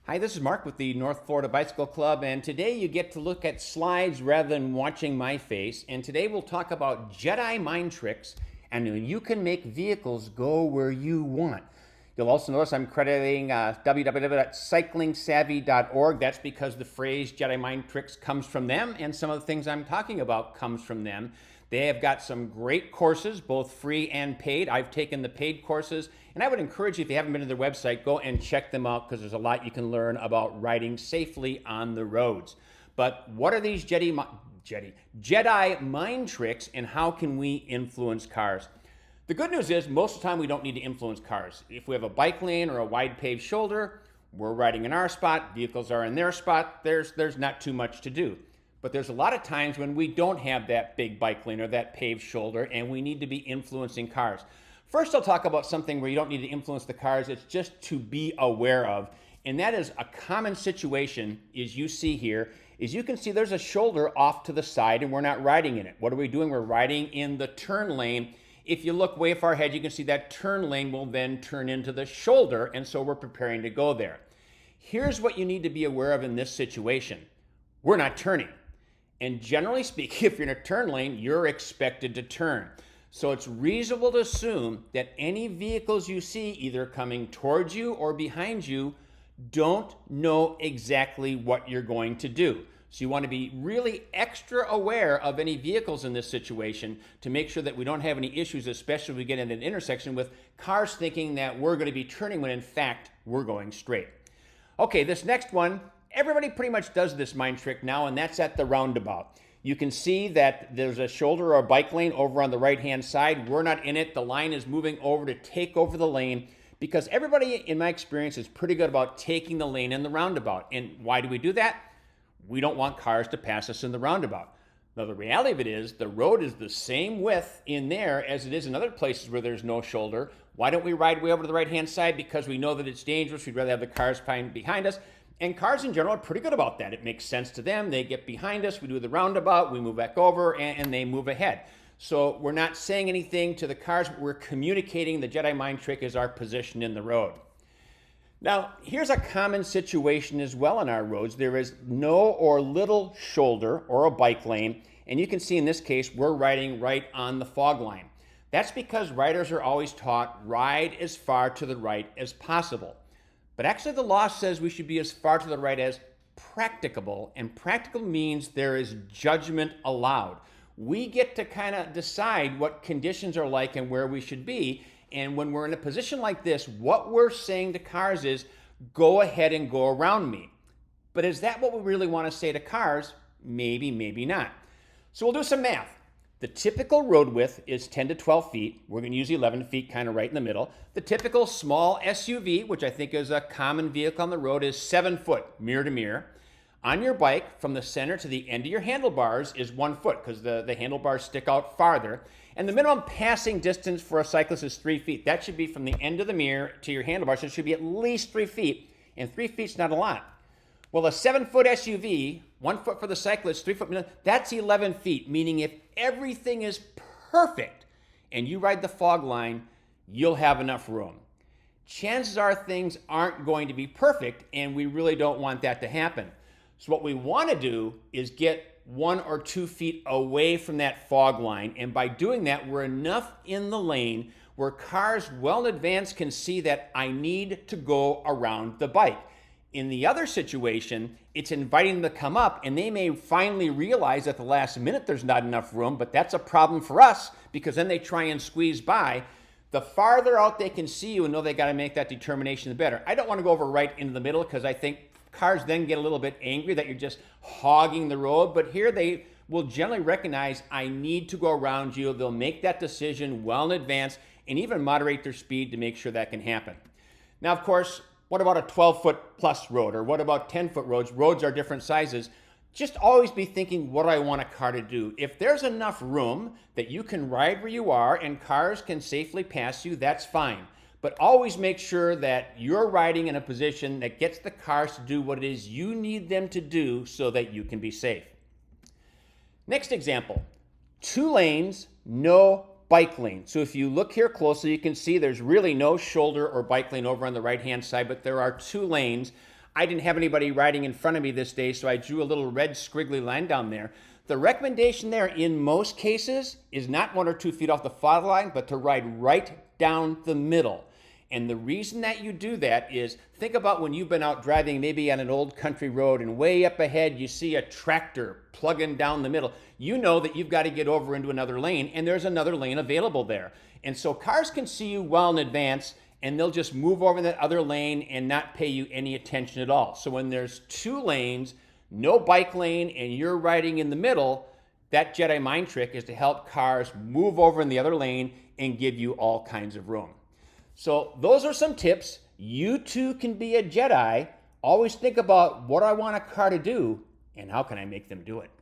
Hi, this is Mark with the North Florida Bicycle Club, and today you get to look at slides rather than watching my face. And today we'll talk about Jedi Mind Tricks and you can make vehicles go where you want. You'll also notice I'm crediting www.cyclingsavvy.org. That's because the phrase Jedi Mind Tricks comes from them, and some of the things I'm talking about comes from them. They have got some great courses, both free and paid. I've taken the paid courses, and I would encourage you, if you haven't been to their website, go and check them out because there's a lot you can learn about riding safely on the roads. But what are these Jedi mind tricks, and how can we influence cars? The good news is most of the time we don't need to influence cars. If we have a bike lane or a wide paved shoulder, we're riding in our spot, vehicles are in their spot, there's not too much to do. But there's a lot of times when we don't have that big bike lane or that paved shoulder and we need to be influencing cars. First, I'll talk about something where you don't need to influence the cars. It's just to be aware of. And that is a common situation, as you see here, is you can see there's a shoulder off to the side and we're not riding in it. What are we doing? We're riding in the turn lane. If you look way far ahead, you can see that turn lane will then turn into the shoulder, and so we're preparing to go there. Here's what you need to be aware of in this situation. We're not turning. And generally speaking, if you're in a turn lane, you're expected to turn. So it's reasonable to assume that any vehicles you see either coming towards you or behind you don't know exactly what you're going to do. So you want to be really extra aware of any vehicles in this situation to make sure that we don't have any issues, especially if we get in an intersection with cars thinking that we're going to be turning when in fact we're going straight. Okay, this next one, everybody pretty much does this mind trick now, and that's at the roundabout. You can see that there's a shoulder or a bike lane over on the right-hand side. We're not in it. The line is moving over to take over the lane because everybody, in my experience, is pretty good about taking the lane in the roundabout. And why do we do that? We don't want cars to pass us in the roundabout. Now, the reality of it is the road is the same width in there as it is in other places where there's no shoulder. Why don't we ride way over to the right-hand side? Because we know that it's dangerous. We'd rather have the cars behind us. And cars in general are pretty good about that. It makes sense to them. They get behind us, we do the roundabout, we move back over, and they move ahead. So we're not saying anything to the cars, but we're communicating the Jedi mind trick is our position in the road. Now, here's a common situation as well on our roads. There is no or little shoulder or a bike lane, and you can see in this case, we're riding right on the fog line. That's because riders are always taught, ride as far to the right as possible. But actually the law says we should be as far to the right as practicable, and practical means there is judgment allowed. We get to kind of decide what conditions are like and where we should be, and when we're in a position like this, what we're saying to cars is, go ahead and go around me. But is that what we really want to say to cars? Maybe, maybe not. So we'll do some math. The typical road width is 10 to 12 feet. We're going to use 11 feet kind of right in the middle. The typical small SUV, which I think is a common vehicle on the road, is 7 foot, mirror to mirror. On your bike, from the center to the end of your handlebars is 1 foot because the handlebars stick out farther. And the minimum passing distance for a cyclist is 3 feet. That should be from the end of the mirror to your handlebars. So it should be at least 3 feet, and 3 feet's not a lot. Well, a 7 foot SUV, 1 foot for the cyclist, 3 foot, that's 11 feet, meaning if everything is perfect and you ride the fog line, you'll have enough room. Chances are things aren't going to be perfect, and we really don't want that to happen. So what we want to do is get 1 or 2 feet away from that fog line, and by doing that, we're enough in the lane where cars well in advance can see that I need to go around the bike. In the other situation, it's inviting them to come up, and they may finally realize at the last minute there's not enough room, but that's a problem for us because then they try and squeeze by. The farther out they can see you and know they got to make that determination, the better. I don't want to go over right into the middle because I think cars then get a little bit angry that you're just hogging the road, but here they will generally recognize I need to go around you. They'll make that decision well in advance and even moderate their speed to make sure that can happen. Now, of course, what about a 12-foot plus road, or what about 10-foot roads? Roads are different sizes. Just always be thinking, what do I want a car to do? If there's enough room that you can ride where you are and cars can safely pass you, that's fine. But always make sure that you're riding in a position that gets the cars to do what it is you need them to do so that you can be safe. Next example, 2 lanes, no bike lane. So if you look here closely, you can see there's really no shoulder or bike lane over on the right-hand side, but there are 2 lanes. I didn't have anybody riding in front of me this day, so I drew a little red squiggly line down there. The recommendation there in most cases is not 1 or 2 feet off the father line, but to ride right down the middle. And the reason that you do that is, think about when you've been out driving maybe on an old country road and way up ahead you see a tractor plugging down the middle. You know that you've got to get over into another lane, and there's another lane available there. And so cars can see you well in advance, and they'll just move over in that other lane and not pay you any attention at all. So when there's 2 lanes, no bike lane, and you're riding in the middle, that Jedi mind trick is to help cars move over in the other lane and give you all kinds of room. So those are some tips. You too can be a Jedi. Always think about what I want a car to do and how can I make them do it.